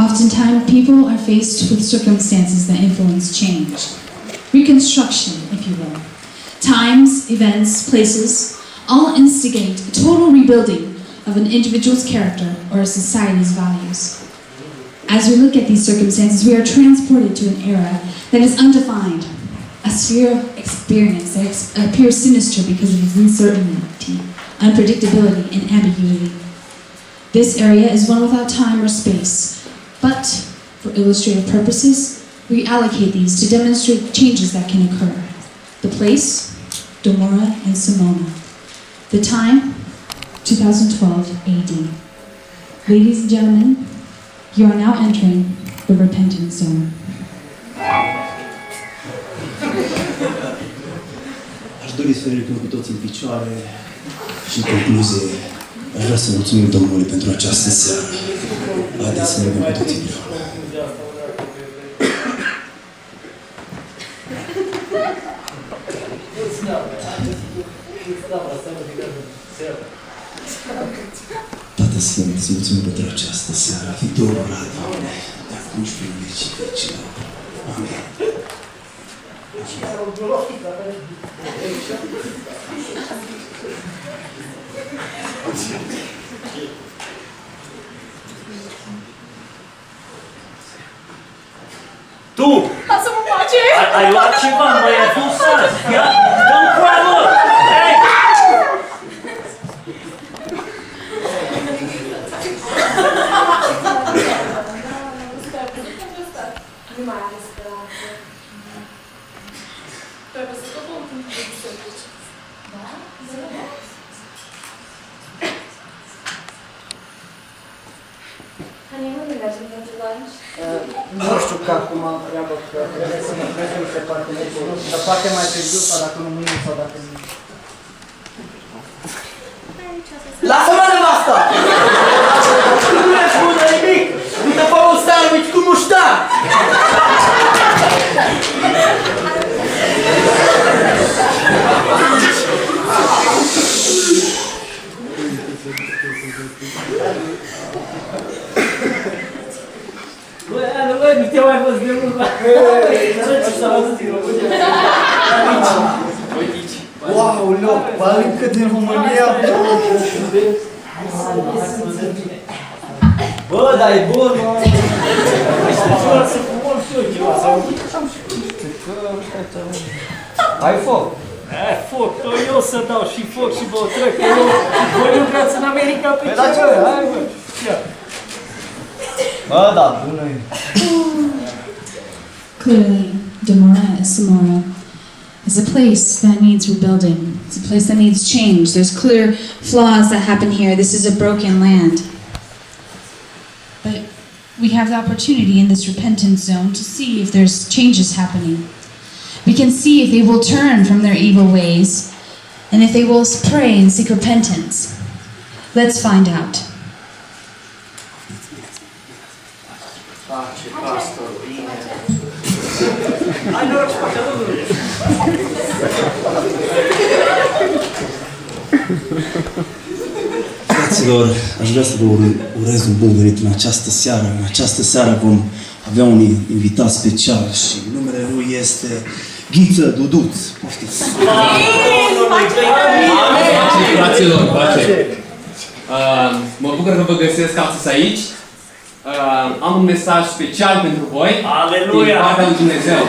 Oftentimes, people are faced with circumstances that influence change. Reconstruction, if you will. Times, events, places, all instigate a total rebuilding of an individual's character or a society's values. As we look at these circumstances, we are transported to an era that is undefined, a sphere of experience that appears sinister because of its uncertainty, unpredictability, and ambiguity. This area is one without time or space, but for illustrative purposes, we allocate these to demonstrate changes that can occur. The place, Gomorrah and Simona. The time, 2012 AD. Ladies and gentlemen, you are now entering the repentance zone. Aș dori să ridicăm cu toți în picioare și în concluzie aș vrea să mulțumim Domnului pentru această seară. Haideți să mergem cu toți împreună. Tată Sfânt, îți mulțumim pentru această seară. Fii tu onorat, Doamne, de acum și prin vecii vecilor. Amin. Tu! Lasă-mă face! Ai luat ceva, mai ai fost sas! Ia, dă-mi coară! Hei! Nu mai are speranță. Trebuie să tot un timp de biserici. Da? Honeymoon, mergem pentru lunch? Nu știu că acum am treabă, că trebuie să mă prezint pe parteneriul, dar poate mai târziu sau dacă nu mâine sau dacă nu. Lasă-mă nevasta! Nu mi-a spus nimic! Nu te fac un sandwich cu muștar! Băi, nu te-am mai văzut de mult, bă! Ce s-a văzut din România? Wow, loc, încă din România! Bă, dar e bun, mă! Să fumăm și eu ceva, sau... Ai foc? Ai foc, eu să dau și foc și vă trec, că eu... Voi lucrați în America pe ce? ce? Hai, bă! Bă, da, bună e! Clearly, Gomorrah and Simona is a place that needs rebuilding. It's a place that needs change. There's clear flaws that happen here. This is a broken land. But we have the opportunity in this repentance zone to see if there's changes happening. We can see if they will turn from their evil ways and if they will pray and seek repentance. Let's find out. Pace, pastor, bine. Hai, noroc și pacea Domnului! Fraților, aș vrea să vă urez un bun venit în această seară. În această seară vom avea un invitat special și numele lui este Ghiță Duduț. Poftiți! Fraților, pace! Mă bucur că vă găsesc astăzi aici. Am un mesaj special pentru voi. Aleluia! Din partea lui Dumnezeu.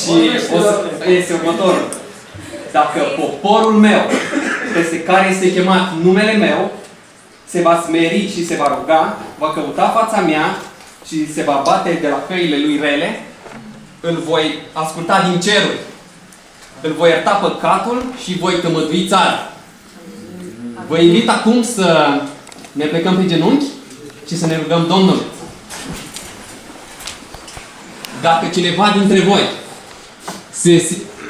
Și este următorul. Dacă poporul meu, peste care este chemat numele meu, se va smeri și se va ruga, va căuta fața mea și se va bate de la căile lui rele, îl voi asculta din ceruri. Îl voi ierta păcatul și voi tămădui țara. Vă invit acum să ne plecăm pe genunchi și să ne rugăm Domnului. Dacă cineva dintre voi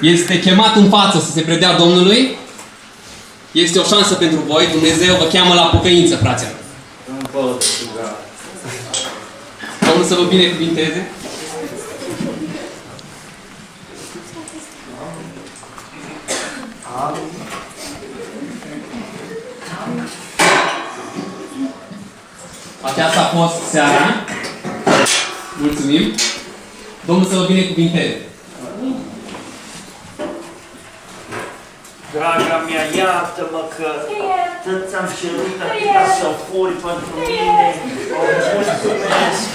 este chemat în față să se predea Domnului, este o șansă pentru voi. Dumnezeu vă cheamă la pocăință, fraților. Domnul să vă binecuvinteze. Aceasta a fost seara. Mulțumim. Domnul să vă binecuvinteze. Draga mea, iartă-mă că tot ți-am cerut atâta să furi pentru mine. O mulțumesc!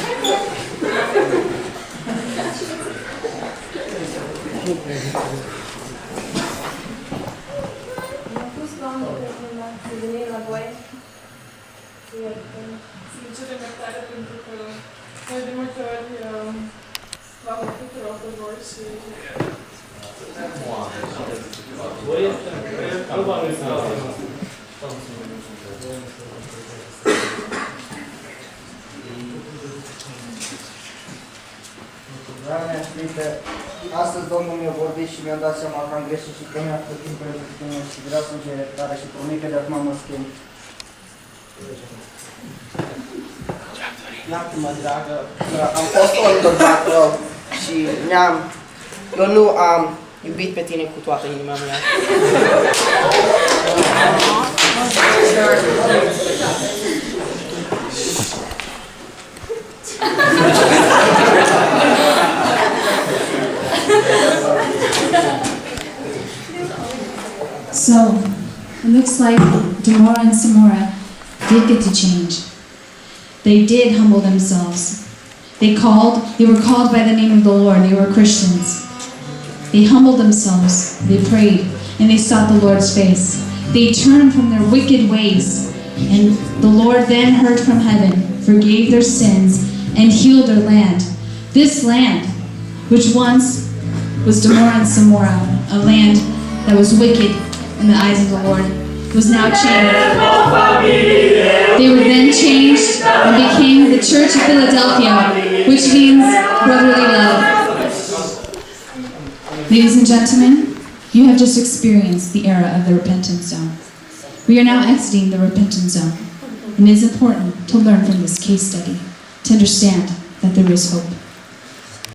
Mi-a pus Doamne când m-a venit la voi. Să-mi cerem iertare pentru că noi de multe ori v-am făcut rău pe voi și... Doamne, știi că astăzi Domnul mi-a vorbit și mi-a dat seama că am greșit și că mi-a făcut împreună cu tine și vreau să-mi cer iertare și promit că de acum mă schimb. Iartă-mă, dragă, că am fost un bărbat rău și eu nu am iubit pe tine cu toată inima mea. So, it looks like Demora and Samora did get to change. They did humble themselves. They were called by the name of the Lord. They were Christians. They humbled themselves, they prayed, and they sought the Lord's face. They turned from their wicked ways, and the Lord then heard from heaven, forgave their sins, and healed their land. This land, which once was Demora and Samora, a land that was wicked in the eyes of the Lord, was now changed. They were then changed and became the Church of Philadelphia, which means brotherly love. Ladies and gentlemen, you have just experienced the era of the repentance zone. We are now exiting the repentance zone, and it is important to learn from this case study to understand that there is hope.